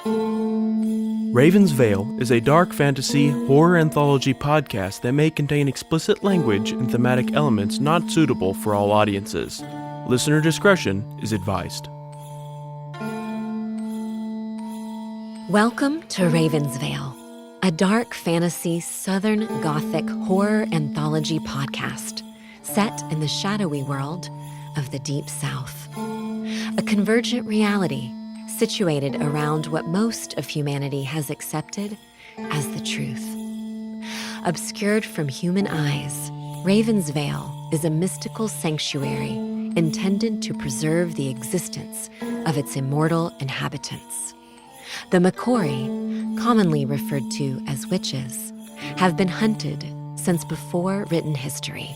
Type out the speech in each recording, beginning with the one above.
Ravens Vail is a dark fantasy horror anthology podcast that may contain explicit language and thematic elements not suitable for all audiences. Listener discretion is advised. Welcome to Ravens Vail, a dark fantasy Southern Gothic horror anthology podcast set in the shadowy world of the Deep South. A convergent reality situated around what most of humanity has accepted as the truth. Obscured from human eyes, Ravens Vail is a mystical sanctuary intended to preserve the existence of its immortal inhabitants. The Mekori, commonly referred to as witches, have been hunted since before written history.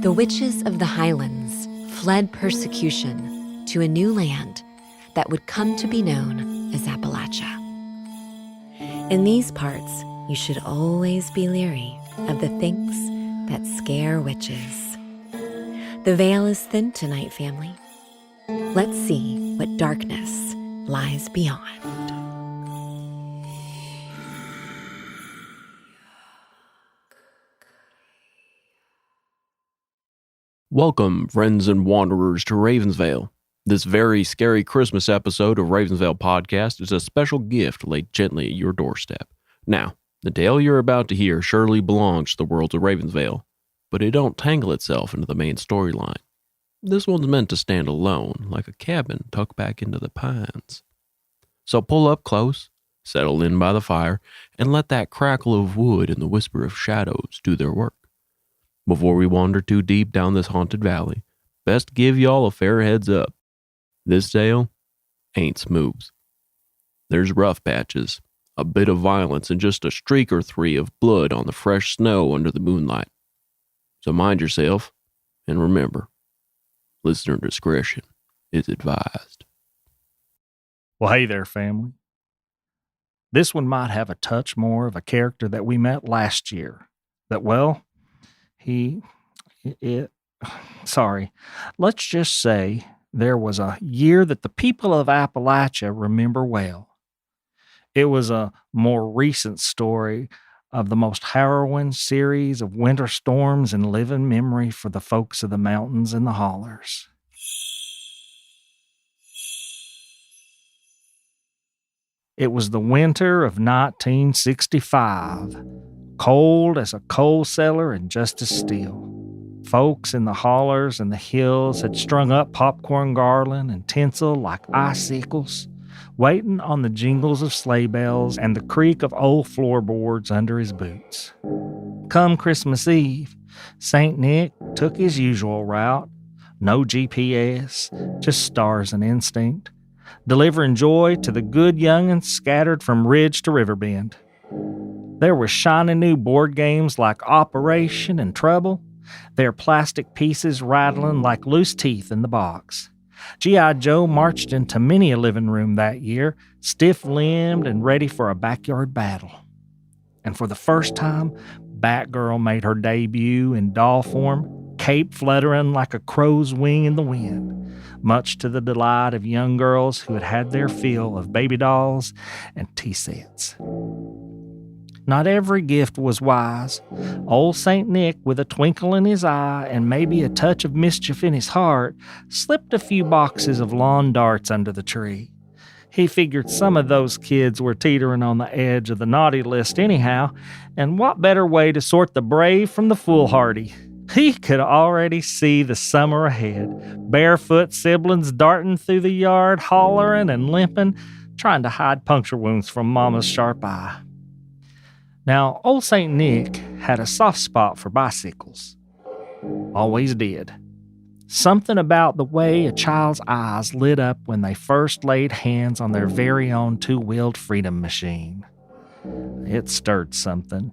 The witches of the Highlands fled persecution to a new land that would come to be known as Appalachia. In these parts, you should always be leery of the things that scare witches. The veil is thin tonight, family. Let's see what darkness lies beyond. Welcome, friends and wanderers, to Ravens Vail. This very scary Christmas episode of Ravens Vail Podcast is a special gift laid gently at your doorstep. Now, the tale you're about to hear surely belongs to the worlds of Ravens Vail, but it don't tangle itself into the main storyline. This one's meant to stand alone, like a cabin tucked back into the pines. So pull up close, settle in by the fire, and let that crackle of wood and the whisper of shadows do their work. Before we wander too deep down this haunted valley, best give y'all a fair heads up. This tale ain't smooth. There's rough patches, a bit of violence, and just a streak or three of blood on the fresh snow under the moonlight. So mind yourself, and remember, listener discretion is advised. Well, hey there, family. This one might have a touch more of a character that we met last year. Let's just say there was a year that the people of Appalachia remember well. It was a more recent story of the most harrowing series of winter storms in living memory for the folks of the mountains and the hollers. It was the winter of 1965, cold as a coal cellar and just as still. Folks in the hollers and the hills had strung up popcorn garland and tinsel like icicles, waiting on the jingles of sleigh bells and the creak of old floorboards under his boots. Come Christmas Eve, St. Nick took his usual route, no GPS, just stars and instinct, delivering joy to the good young'uns scattered from ridge to riverbend. There were shiny new board games like Operation and Trouble, their plastic pieces rattling like loose teeth in the box. G.I. Joe marched into many a living room that year, stiff-limbed and ready for a backyard battle. And for the first time, Batgirl made her debut in doll form, cape fluttering like a crow's wing in the wind, much to the delight of young girls who had had their fill of baby dolls and tea sets. Not every gift was wise. Old St. Nick, with a twinkle in his eye and maybe a touch of mischief in his heart, slipped a few boxes of lawn darts under the tree. He figured some of those kids were teetering on the edge of the naughty list anyhow, and what better way to sort the brave from the foolhardy? He could already see the summer ahead, barefoot siblings darting through the yard, hollering and limping, trying to hide puncture wounds from Mama's sharp eye. Now, old St. Nick had a soft spot for bicycles. Always did. Something about the way a child's eyes lit up when they first laid hands on their very own two-wheeled freedom machine. It stirred something.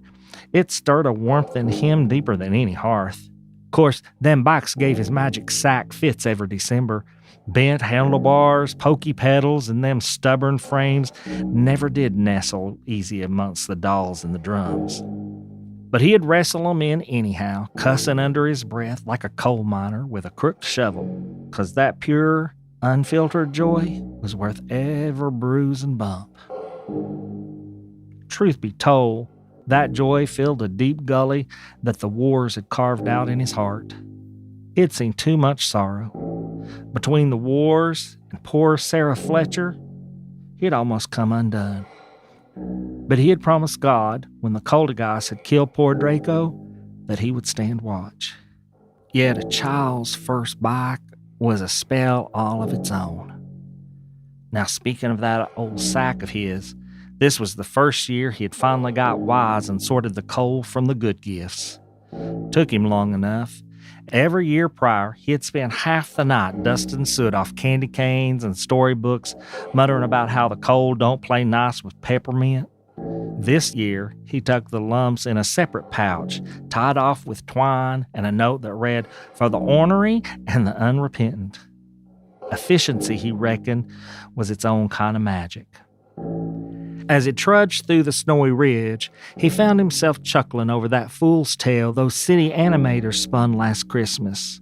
It stirred a warmth in him deeper than any hearth. Of course, them bikes gave his magic sack fits every December. Bent handlebars, pokey pedals, and them stubborn frames never did nestle easy amongst the dolls and the drums. But he'd wrestle 'em in anyhow, cussing under his breath like a coal miner with a crooked shovel, 'cause that pure, unfiltered joy was worth every bruise and bump. Truth be told, that joy filled a deep gully that the wars had carved out in his heart. He'd seen too much sorrow. Between the wars and poor Sarah Fletcher, he'd almost come undone. But he had promised God, when the Coldigas had killed poor Draco, that he would stand watch. Yet a child's first bite was a spell all of its own. Now, speaking of that old sack of his, this was the first year he had finally got wise and sorted the coal from the good gifts. Took him long enough. Every year prior, he had spent half the night dusting soot off candy canes and storybooks, muttering about how the coal don't play nice with peppermint. This year, he tucked the lumps in a separate pouch, tied off with twine and a note that read, "For the ornery and the unrepentant." Efficiency, he reckoned, was its own kind of magic. As he trudged through the snowy ridge, he found himself chuckling over that fool's tale those city animators spun last Christmas.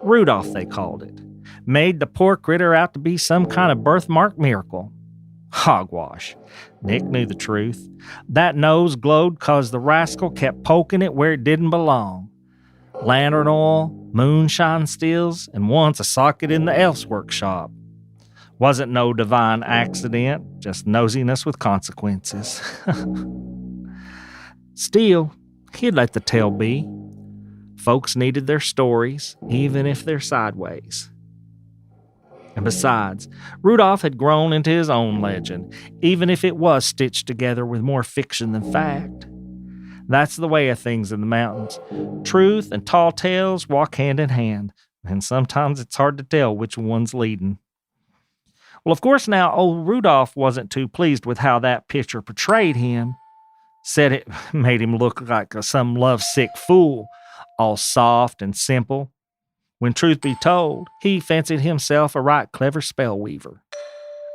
Rudolph, they called it. Made the poor critter out to be some kind of birthmark miracle. Hogwash. Nick knew the truth. That nose glowed 'cause the rascal kept poking it where it didn't belong. Lantern oil, moonshine stills, and once a socket in the elf's workshop. Wasn't no divine accident, just nosiness with consequences. Still, he'd let the tale be. Folks needed their stories, even if they're sideways. And besides, Rudolph had grown into his own legend, even if it was stitched together with more fiction than fact. That's the way of things in the mountains. Truth and tall tales walk hand in hand, and sometimes it's hard to tell which one's leading. Well, of course, now old Rudolph wasn't too pleased with how that picture portrayed him. Said it made him look like some lovesick fool, all soft and simple. When truth be told, he fancied himself a right clever spell weaver.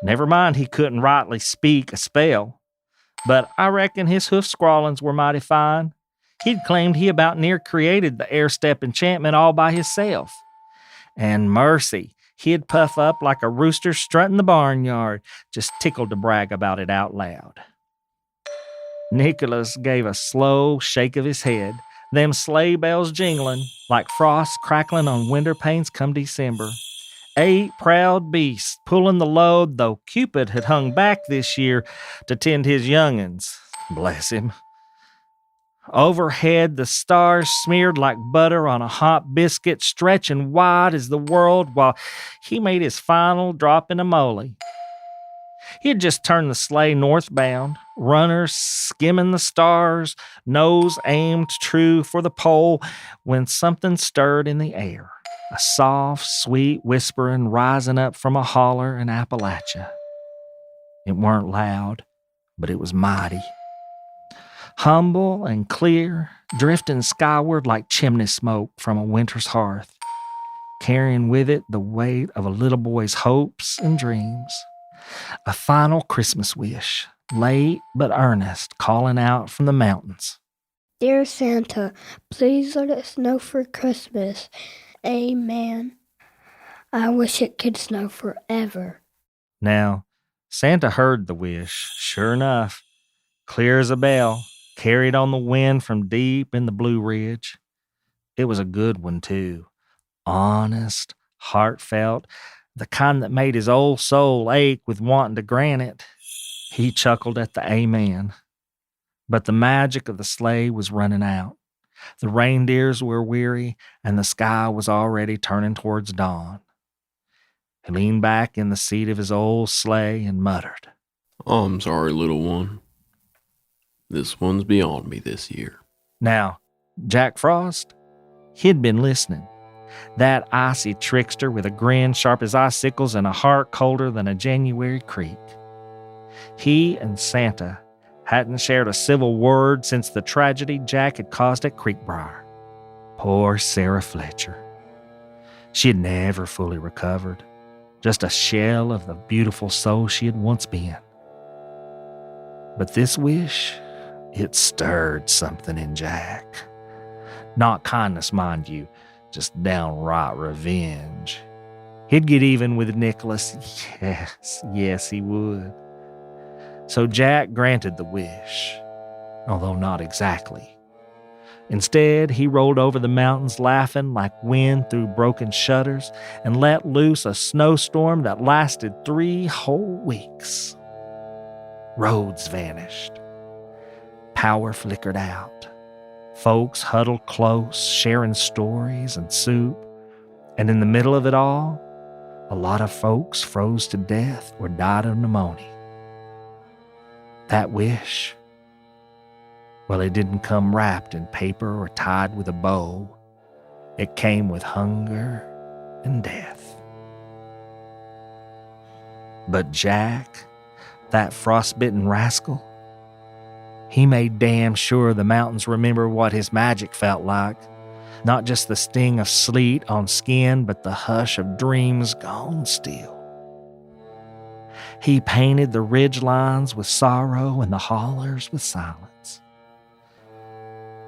Never mind he couldn't rightly speak a spell, but I reckon his hoof scrawlings were mighty fine. He'd claimed he about near created the air step enchantment all by himself. And mercy, he'd puff up like a rooster strutting the barnyard, just tickled to brag about it out loud. Nicholas gave a slow shake of his head, them sleigh bells jingling like frost crackling on window panes come December. 8 proud beasts pulling the load, though Cupid had hung back this year to tend his young'uns. Bless him. Overhead, the stars smeared like butter on a hot biscuit, stretching wide as the world while he made his final drop in a moly. He had just turned the sleigh northbound, runners skimming the stars, nose aimed true for the pole, when something stirred in the air, a soft, sweet whispering rising up from a holler in Appalachia. It weren't loud, but it was mighty. Humble and clear, drifting skyward like chimney smoke from a winter's hearth, carrying with it the weight of a little boy's hopes and dreams. A final Christmas wish, late but earnest, calling out from the mountains. Dear Santa, please let it snow for Christmas. Amen. I wish it could snow forever. Now, Santa heard the wish, sure enough, clear as a bell, carried on the wind from deep in the Blue Ridge. It was a good one, too. Honest, heartfelt, the kind that made his old soul ache with wanting to grant it. He chuckled at the amen. But the magic of the sleigh was running out. The reindeers were weary, and the sky was already turning towards dawn. He leaned back in the seat of his old sleigh and muttered, I'm sorry, little one. This one's beyond me this year. Now, Jack Frost, he'd been listening. That icy trickster with a grin sharp as icicles and a heart colder than a January creek. He and Santa hadn't shared a civil word since the tragedy Jack had caused at Creekbriar. Poor Sarah Fletcher. She had never fully recovered, just a shell of the beautiful soul she had once been. But this wish, it stirred something in Jack. Not kindness, mind you, just downright revenge. He'd get even with Nicholas. Yes, he would. So Jack granted the wish, although not exactly. Instead, he rolled over the mountains laughing like wind through broken shutters and let loose a snowstorm that lasted 3 whole weeks. Roads vanished. Power flickered out. Folks huddled close, sharing stories and soup. And in the middle of it all, a lot of folks froze to death or died of pneumonia. That wish, well, it didn't come wrapped in paper or tied with a bow. It came with hunger and death. But Jack, that frostbitten rascal, he made damn sure the mountains remember what his magic felt like. Not just the sting of sleet on skin, but the hush of dreams gone still. He painted the ridge lines with sorrow and the hollers with silence.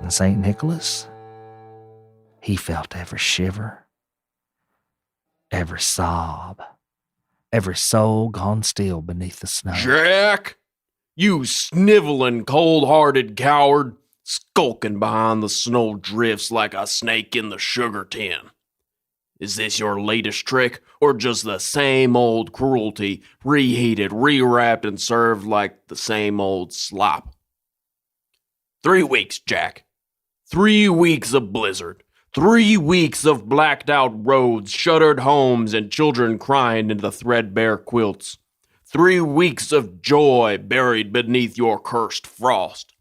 And St. Nicholas, he felt every shiver, every sob, every soul gone still beneath the snow. Jack, you sniveling, cold-hearted coward, skulking behind the snow drifts like a snake in the sugar tin. Is this your latest trick, or just the same old cruelty, reheated, rewrapped, and served like the same old slop? 3 weeks, Jack. 3 weeks of blizzard. 3 weeks of blacked-out roads, shuttered homes, and children crying into threadbare quilts. 3 weeks of joy buried beneath your cursed frost.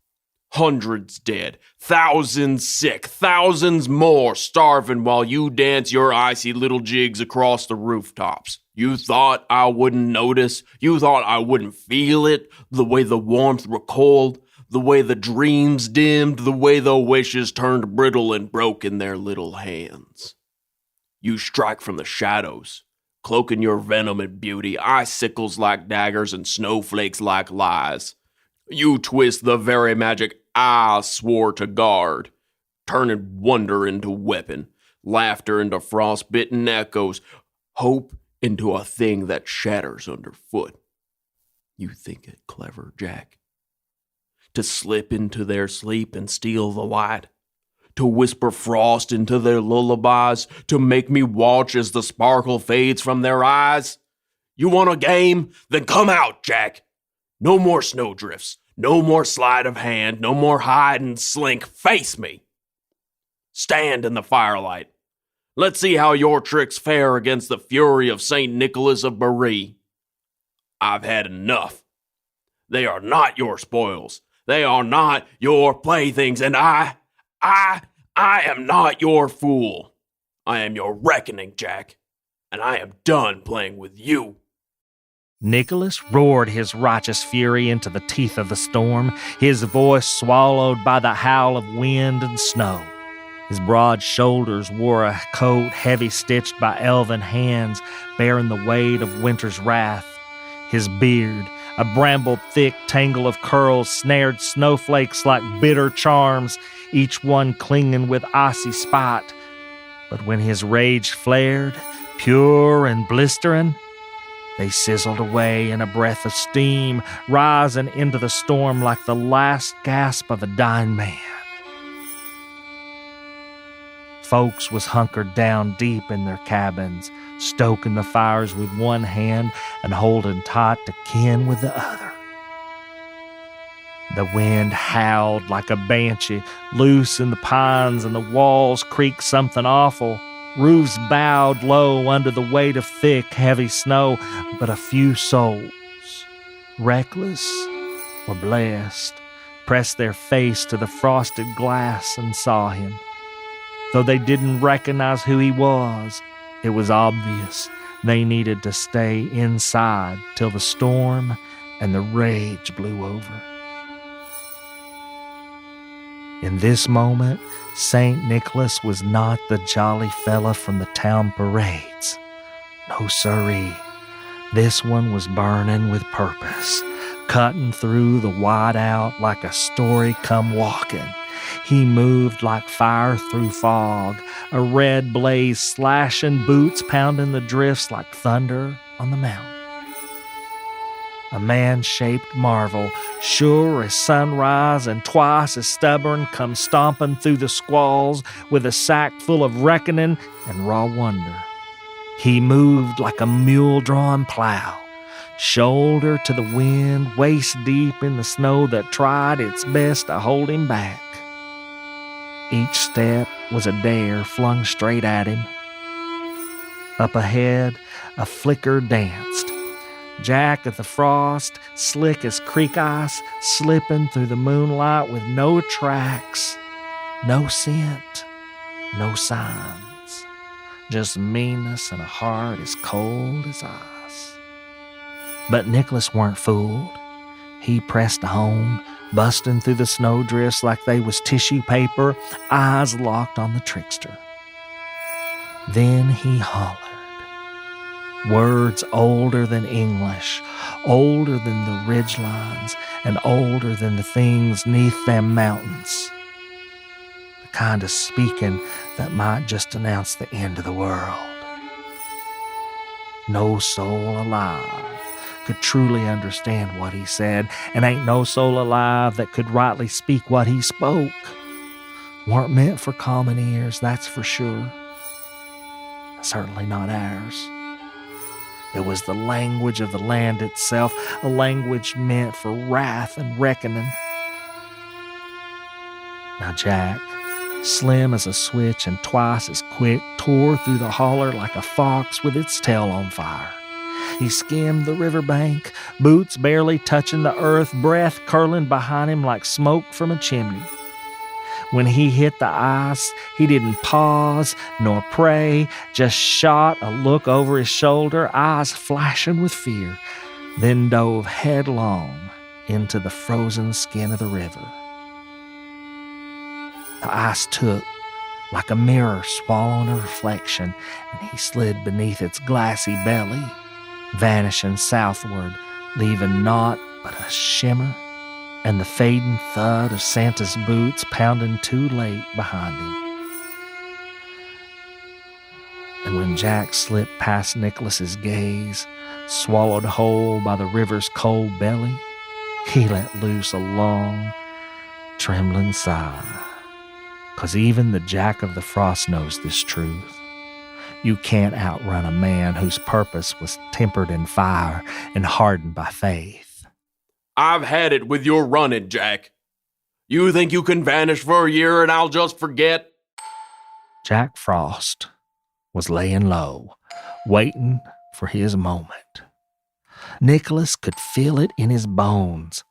Hundreds dead, thousands sick, thousands more starving while you dance your icy little jigs across the rooftops. You thought I wouldn't notice? You thought I wouldn't feel it? The way the warmth recoiled? The way the dreams dimmed? The way the wishes turned brittle and broke in their little hands? You strike from the shadows, cloaking your venom and beauty, icicles like daggers and snowflakes like lies. You twist the very magic I swore to guard, turning wonder into weapon, laughter into frostbitten echoes, hope into a thing that shatters underfoot. You think it clever, Jack? To slip into their sleep and steal the light? To whisper frost into their lullabies? To make me watch as the sparkle fades from their eyes? You want a game? Then come out, Jack! No more snowdrifts. No more sleight of hand, no more hide and slink. Face me. Stand in the firelight. Let's see how your tricks fare against the fury of St. Nicholas of Bari. I've had enough. They are not your spoils. They are not your playthings, and I am not your fool. I am your reckoning, Jack, and I am done playing with you. Nicholas roared his righteous fury into the teeth of the storm, his voice swallowed by the howl of wind and snow. His broad shoulders wore a coat heavy stitched by elven hands, bearing the weight of winter's wrath. His beard, a bramble-thick tangle of curls, snared snowflakes like bitter charms, each one clinging with icy spite. But when his rage flared, pure and blistering, they sizzled away in a breath of steam, rising into the storm like the last gasp of a dying man. Folks was hunkered down deep in their cabins, stoking the fires with one hand and holding tight to kin with the other. The wind howled like a banshee, loose in the pines, and the walls creaked something awful. Roofs bowed low under the weight of thick, heavy snow, but a few souls, reckless or blessed, pressed their face to the frosted glass and saw him. Though they didn't recognize who he was, it was obvious they needed to stay inside till the storm and the rage blew over. In this moment, St. Nicholas was not the jolly fella from the town parades. No siree. This one was burning with purpose, cutting through the whiteout like a story come walking. He moved like fire through fog, a red blaze slashing, boots pounding the drifts like thunder on the mountain. A man-shaped marvel, sure as sunrise and twice as stubborn, comes stomping through the squalls with a sack full of reckoning and raw wonder. He moved like a mule-drawn plow, shoulder to the wind, waist deep in the snow that tried its best to hold him back. Each step was a dare flung straight at him. Up ahead, a flicker danced. Jack of the Frost, slick as creek ice, slipping through the moonlight with no tracks, no scent, no signs. Just meanness and a heart as cold as ice. But Nicholas weren't fooled. He pressed on, busting through the snowdrifts like they was tissue paper, eyes locked on the trickster. Then he hollered. Words older than English, older than the ridgelines, and older than the things neath them mountains. The kind of speaking that might just announce the end of the world. No soul alive could truly understand what he said, and ain't no soul alive that could rightly speak what he spoke. Weren't meant for common ears, that's for sure. Certainly not ours. It was the language of the land itself, a language meant for wrath and reckoning. Now Jack, slim as a switch and twice as quick, tore through the holler like a fox with its tail on fire. He skimmed the riverbank, boots barely touching the earth, breath curling behind him like smoke from a chimney. When he hit the ice, he didn't pause nor pray, just shot a look over his shoulder, eyes flashing with fear, then dove headlong into the frozen skin of the river. The ice took like a mirror swallowing a reflection, and he slid beneath its glassy belly, vanishing southward, leaving naught but a shimmer and the fading thud of Santa's boots pounding too late behind him. And when Jack slipped past Nicholas's gaze, swallowed whole by the river's cold belly, he let loose a long, trembling sigh. 'Cause even the Jack of the Frost knows this truth. You can't outrun a man whose purpose was tempered in fire and hardened by faith. I've had it with your running, Jack. You think you can vanish for a year and I'll just forget? Jack Frost was laying low, waiting for his moment. Nicholas could feel it in his bones.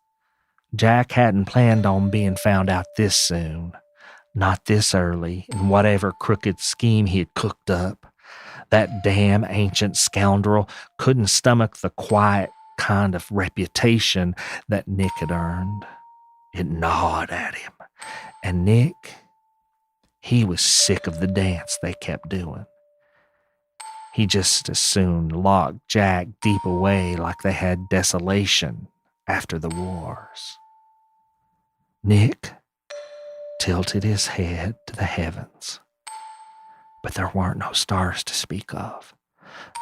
Jack hadn't planned on being found out this soon, not this early, in whatever crooked scheme he had cooked up. That damn ancient scoundrel couldn't stomach the quiet kind of reputation that Nick had earned. It gnawed at him. And Nick, he was sick of the dance they kept doing. He just as soon locked Jack deep away like they had desolation after the wars. Nick tilted his head to the heavens, but there weren't no stars to speak of,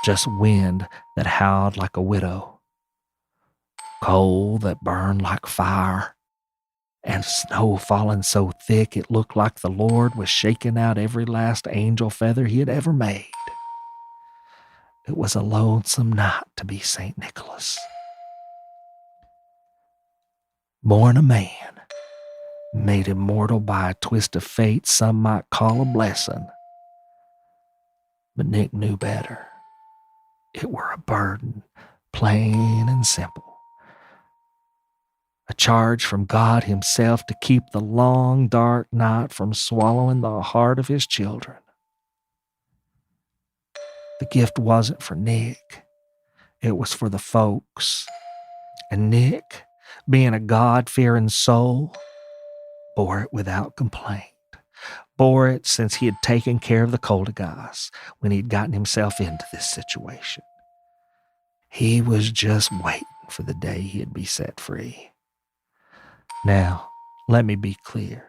just wind that howled like a widow, coal that burned like fire, and snow falling so thick it looked like the Lord was shaking out every last angel feather he had ever made. It was a lonesome night to be St. Nicholas. Born a man, made immortal by a twist of fate some might call a blessing. But Nick knew better. It were a burden, plain and simple. A charge from God himself to keep the long, dark night from swallowing the heart of his children. The gift wasn't for Nick. It was for the folks. And Nick, being a God-fearing soul, bore it without complaint. Bore it since he had taken care of the colder guys when he'd gotten himself into this situation. He was just waiting for the day he'd be set free. Now, let me be clear.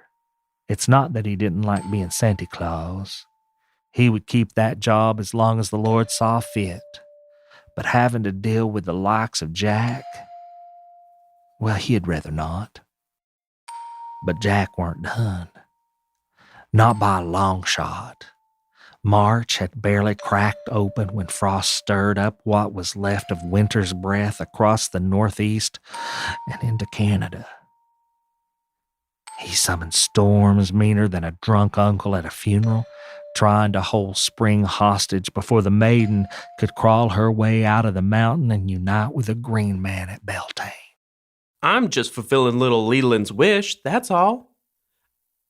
It's not that he didn't like being Santa Claus. He would keep that job as long as the Lord saw fit. But having to deal with the likes of Jack, well, he'd rather not. But Jack weren't done. Not by a long shot. March had barely cracked open when frost stirred up what was left of winter's breath across the Northeast and into Canada. He summoned storms meaner than a drunk uncle at a funeral, trying to hold spring hostage before the maiden could crawl her way out of the mountain and unite with the green man at Beltane. I'm just fulfilling little Leland's wish, that's all.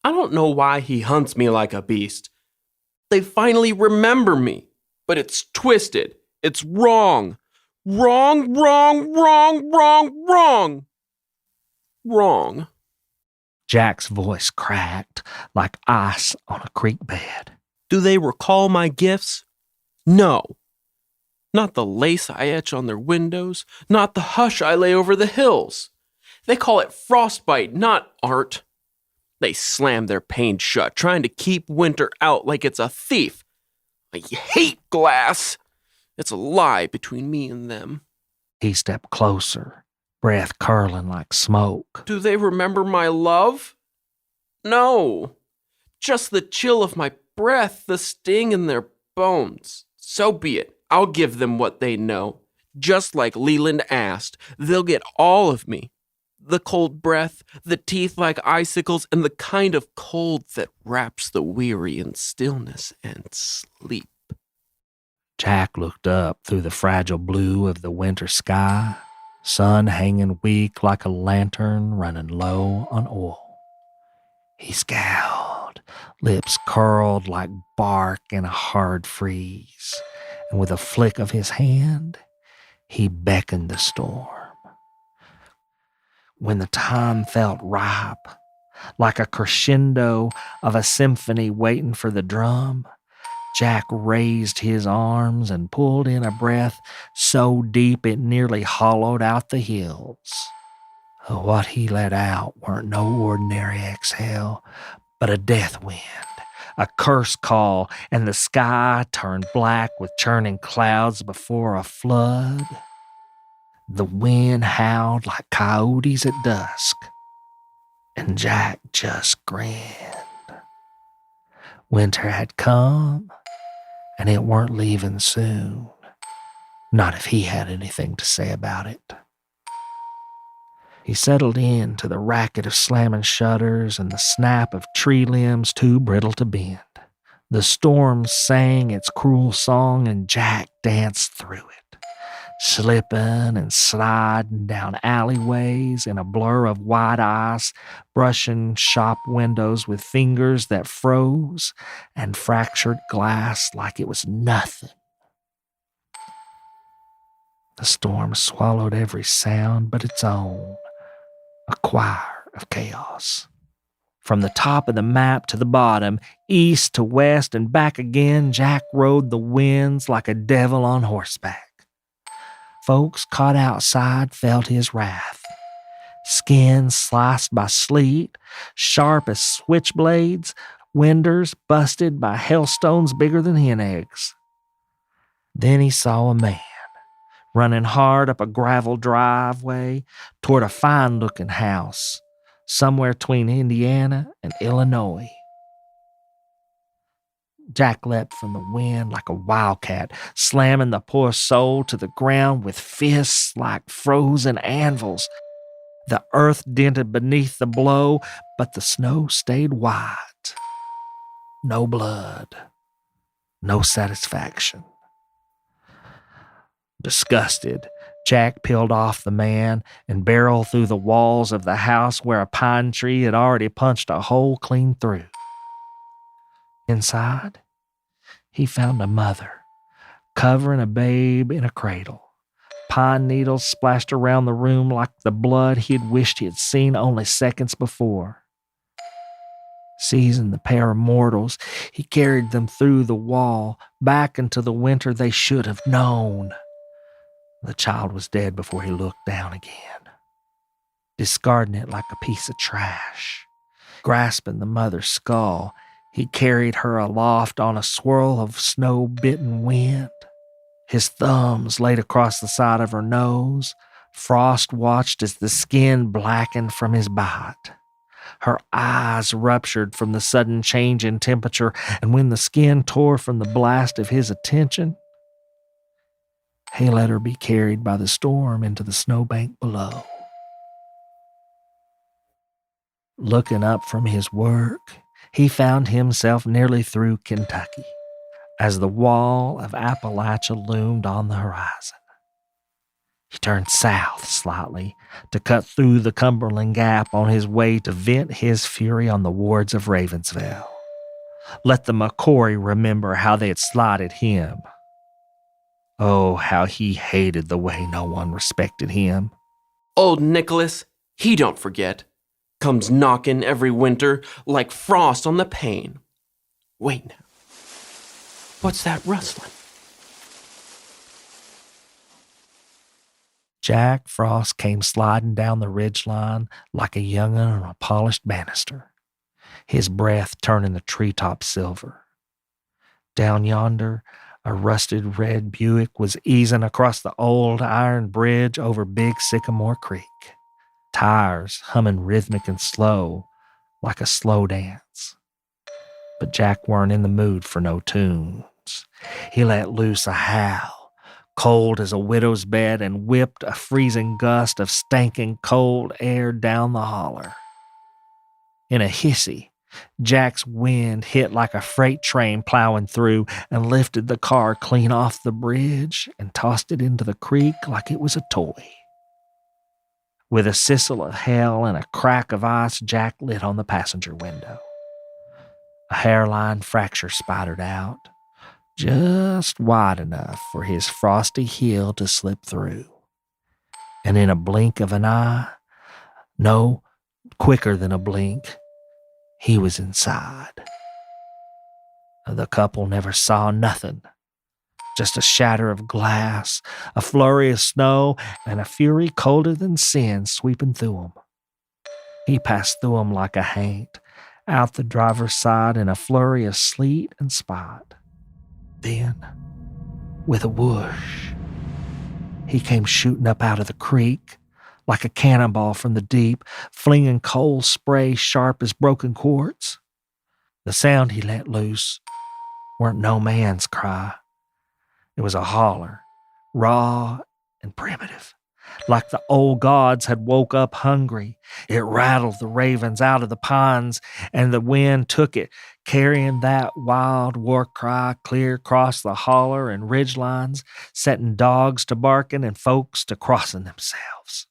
I don't know why he hunts me like a beast. They finally remember me, but it's twisted. It's wrong. Wrong, wrong, wrong, wrong, wrong. Wrong. Jack's voice cracked like ice on a creek bed. Do they recall my gifts? No. Not the lace I etch on their windows, not the hush I lay over the hills. They call it frostbite, not art. They slam their pain shut, trying to keep winter out like it's a thief. I hate glass. It's a lie between me and them. He stepped closer, breath curling like smoke. Do they remember my love? No. Just the chill of my breath, the sting in their bones. So be it. I'll give them what they know. Just like Leland asked, they'll get all of me. The cold breath, the teeth like icicles, and the kind of cold that wraps the weary in stillness and sleep. Jack looked up through the fragile blue of the winter sky, sun hanging weak like a lantern running low on oil. He scowled, lips curled like bark in a hard freeze, and with a flick of his hand, he beckoned the storm. When the time felt ripe, like a crescendo of a symphony waiting for the drum, Jack raised his arms and pulled in a breath so deep it nearly hollowed out the hills. What he let out weren't no ordinary exhale, but a death wind, a curse call, and the sky turned black with churning clouds before a flood. The wind howled like coyotes at dusk, and Jack just grinned. Winter had come, and it weren't leaving soon. Not if he had anything to say about it. He settled in to the racket of slamming shutters and the snap of tree limbs too brittle to bend. The storm sang its cruel song, and Jack danced through it, slipping and sliding down alleyways in a blur of white ice, brushing shop windows with fingers that froze and fractured glass like it was nothing. The storm swallowed every sound but its own, a choir of chaos. From the top of the map to the bottom, east to west and back again, Jack rode the winds like a devil on horseback. Folks caught outside felt his wrath. Skins sliced by sleet, sharp as switchblades, winders busted by hailstones bigger than hen eggs. Then he saw a man running hard up a gravel driveway toward a fine-looking house somewhere between Indiana and Illinois. Jack leapt from the wind like a wildcat, slamming the poor soul to the ground with fists like frozen anvils. The earth dented beneath the blow, but the snow stayed white. No blood, no satisfaction. Disgusted, Jack peeled off the man and barreled through the walls of the house where a pine tree had already punched a hole clean through. Inside, he found a mother, covering a babe in a cradle. Pine needles splashed around the room like the blood he had wished he had seen only seconds before. Seizing the pair of mortals, he carried them through the wall, back into the winter they should have known. The child was dead before he looked down again, discarding it like a piece of trash. Grasping the mother's skull, He carried her aloft on a swirl of snow-bitten wind. His thumbs laid across the side of her nose. Frost watched as the skin blackened from his bite. Her eyes ruptured from the sudden change in temperature, and when the skin tore from the blast of his attention, he let her be carried by the storm into the snowbank below. Looking up from his work, he found himself nearly through Kentucky as the wall of Appalachia loomed on the horizon. He turned south slightly to cut through the Cumberland Gap on his way to vent his fury on the wards of Ravens Vail. Let the Mekori remember how they had slighted him. Oh, how he hated the way no one respected him. Old Nicholas, he don't forget. Comes knocking every winter like frost on the pane. Wait now. What's that rustling? Jack Frost came sliding down the ridgeline like a young'un on a polished banister, his breath turning the treetops silver. Down yonder, a rusted red Buick was easing across the old iron bridge over Big Sycamore Creek, tires humming rhythmic and slow like a slow dance. But Jack weren't in the mood for no tunes. He let loose a howl, cold as a widow's bed, and whipped a freezing gust of stanking cold air down the holler. In a hissy, Jack's wind hit like a freight train plowing through and lifted the car clean off the bridge and tossed it into the creek like it was a toy. With a sizzle of hell and a crack of ice, Jack lit on the passenger window. A hairline fracture spidered out, just wide enough for his frosty heel to slip through. And in a blink of an eye, no, quicker than a blink, he was inside. The couple never saw nothing. Just a shatter of glass, a flurry of snow, and a fury colder than sin sweeping through 'em. He passed through 'em like a haint, out the driver's side in a flurry of sleet and spot. Then, with a whoosh, he came shooting up out of the creek like a cannonball from the deep, flinging cold spray sharp as broken quartz. The sound he let loose weren't no man's cry. It was a holler, raw and primitive, like the old gods had woke up hungry. It rattled the ravens out of the pines, and the wind took it, carrying that wild war cry clear across the holler and ridgelines, setting dogs to barking and folks to crossing themselves.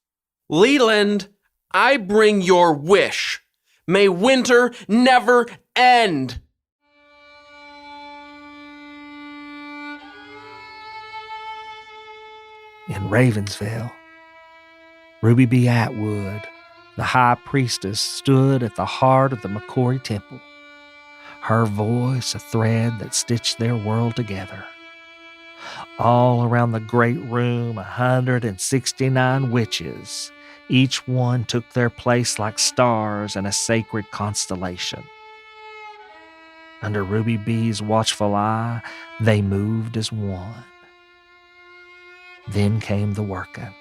Leland, I bring your wish. May winter never end. In Ravens Vail, Ruby B. Atwood, the high priestess, stood at the heart of the Mekori temple, her voice a thread that stitched their world together. All around the great room, 169 witches, each one took their place like stars in a sacred constellation. Under Ruby B's watchful eye, they moved as one. Then came the working.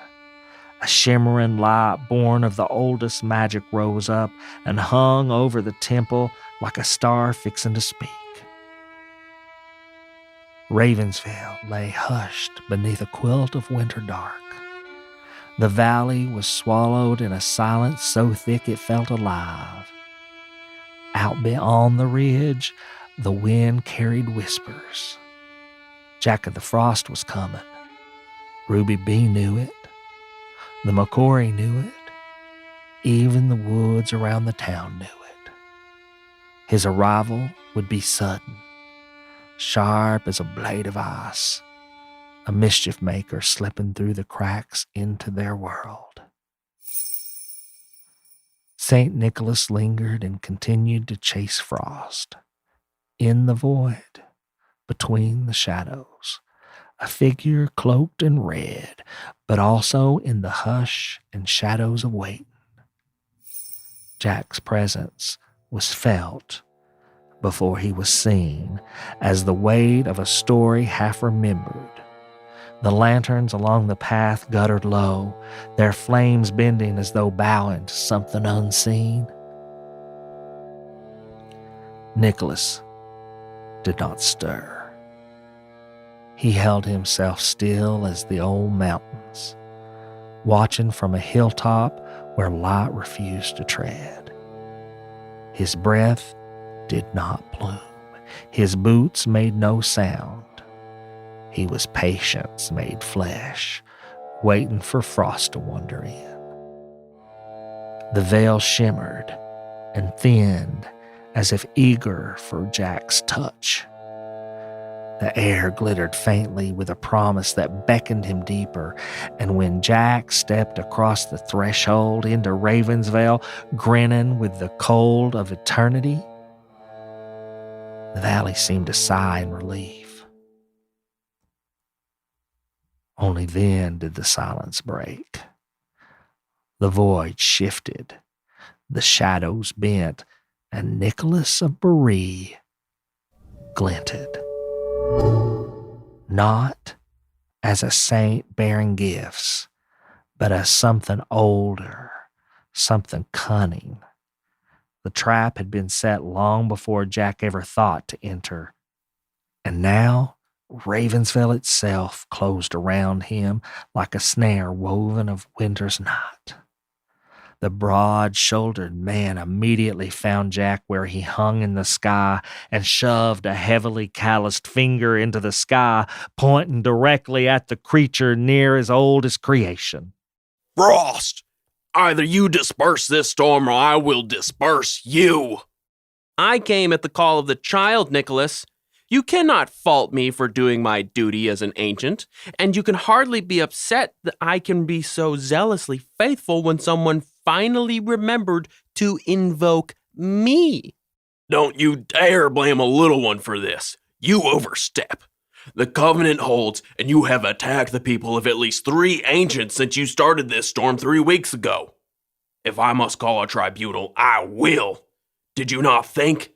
A shimmering light born of the oldest magic rose up and hung over the temple like a star fixing to speak. Ravens Vail lay hushed beneath a quilt of winter dark. The valley was swallowed in a silence so thick it felt alive. Out beyond the ridge, the wind carried whispers. Jack of the Frost was coming. Ruby B knew it. The Mekori knew it. Even the woods around the town knew it. His arrival would be sudden, sharp as a blade of ice, a mischief maker slipping through the cracks into their world. St. Nicholas lingered and continued to chase Frost. In the void, between the shadows, a figure cloaked in red, but also in the hush and shadows of waiting. Jack's presence was felt, before he was seen as the weight of a story half remembered. The lanterns along the path guttered low, their flames bending as though bowing to something unseen. Nicholas did not stir. He held himself still as the old mountains, watching from a hilltop where light refused to tread. His breath did not bloom. His boots made no sound. He was patience made flesh, waiting for frost to wander in. The veil shimmered and thinned as if eager for Jack's touch. The air glittered faintly with a promise that beckoned him deeper, and when Jack stepped across the threshold into Ravens Vail, grinning with the cold of eternity, the valley seemed to sigh in relief. Only then did the silence break. The void shifted, the shadows bent, and Nicholas of Berry glinted. Not as a saint bearing gifts, but as something older, something cunning. The trap had been set long before Jack ever thought to enter, and now Ravens Vail itself closed around him like a snare woven of winter's night. The broad-shouldered man immediately found Jack where he hung in the sky and shoved a heavily calloused finger into the sky, pointing directly at the creature near as old as creation. Frost! Either you disperse this storm or I will disperse you. I came at the call of the child, Nicholas. You cannot fault me for doing my duty as an ancient, and you can hardly be upset that I can be so zealously faithful when someone finally remembered to invoke me. Don't you dare blame a little one for this. You overstep. The covenant holds, and you have attacked the people of at least 3 ancients since you started this storm 3 weeks ago. If I must call a tribunal, I will. Did you not think?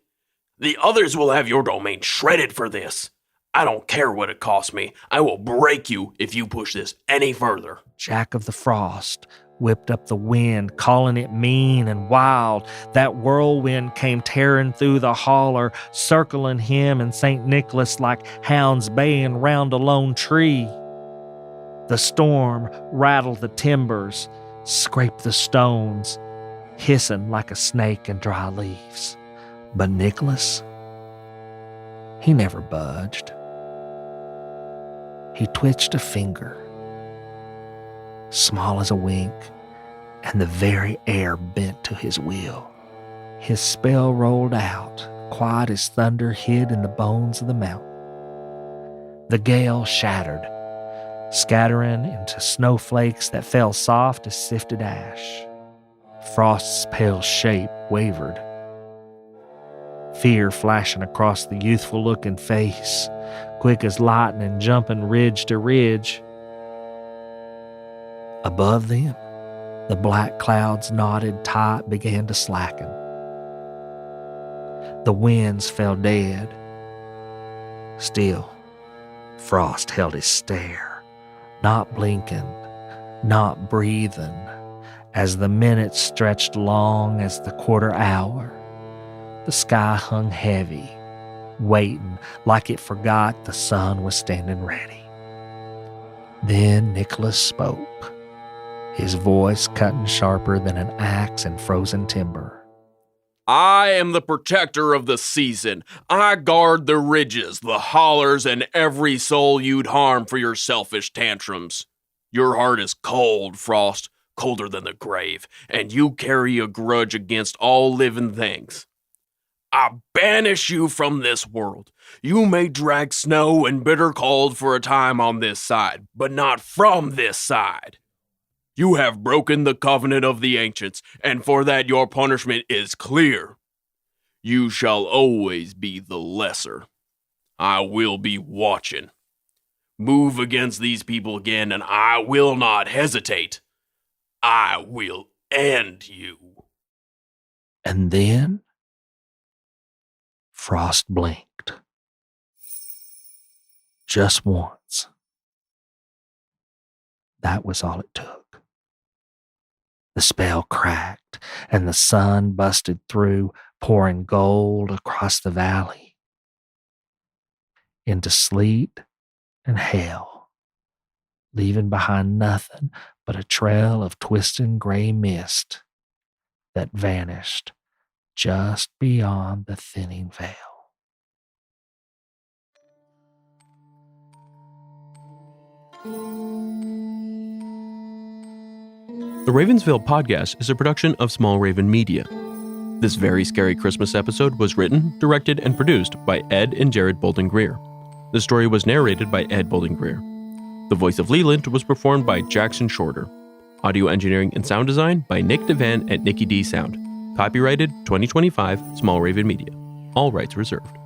The others will have your domain shredded for this. I don't care what it costs me. I will break you if you push this any further. Jack of the Frost whipped up the wind, calling it mean and wild. That whirlwind came tearing through the holler, circling him and St. Nicholas like hounds baying round a lone tree. The storm rattled the timbers, scraped the stones, hissing like a snake in dry leaves. But Nicholas, he never budged. He twitched a finger, small as a wink, and the very air bent to his will. His spell rolled out, quiet as thunder hid in the bones of the mountain. The gale shattered, scattering into snowflakes that fell soft as sifted ash. Frost's pale shape wavered, fear flashing across the youthful-looking face, quick as lightning jumping ridge to ridge. Above them, the black clouds knotted tight began to slacken. The winds fell dead. Still, Frost held his stare, not blinking, not breathing, as the minutes stretched long as the quarter hour. The sky hung heavy, waiting like it forgot the sun was standing ready. Then Nicholas spoke, his voice cutting sharper than an axe in frozen timber. I am the protector of the season. I guard the ridges, the hollers, and every soul you'd harm for your selfish tantrums. Your heart is cold, Frost, colder than the grave, and you carry a grudge against all living things. I banish you from this world. You may drag snow and bitter cold for a time on this side, but not from this side. You have broken the covenant of the ancients, and for that your punishment is clear. You shall always be the lesser. I will be watching. Move against these people again, and I will not hesitate. I will end you. And then Frost blinked. Just once. That was all it took. The spell cracked, and the sun busted through, pouring gold across the valley into sleet and hail, leaving behind nothing but a trail of twisting gray mist that vanished just beyond the thinning veil. The Ravens Vail Podcast is a production of Small Raven Media. This very scary Christmas episode was written, directed, and produced by Ed and Jeryd Bolden Greer. The story was narrated by Ed Bolden Greer. The voice of Leland was performed by Jackson Shorter. Audio engineering and sound design by Nick Devan at Nicky D Sound. Copyrighted 2025 Small Raven Media. All rights reserved.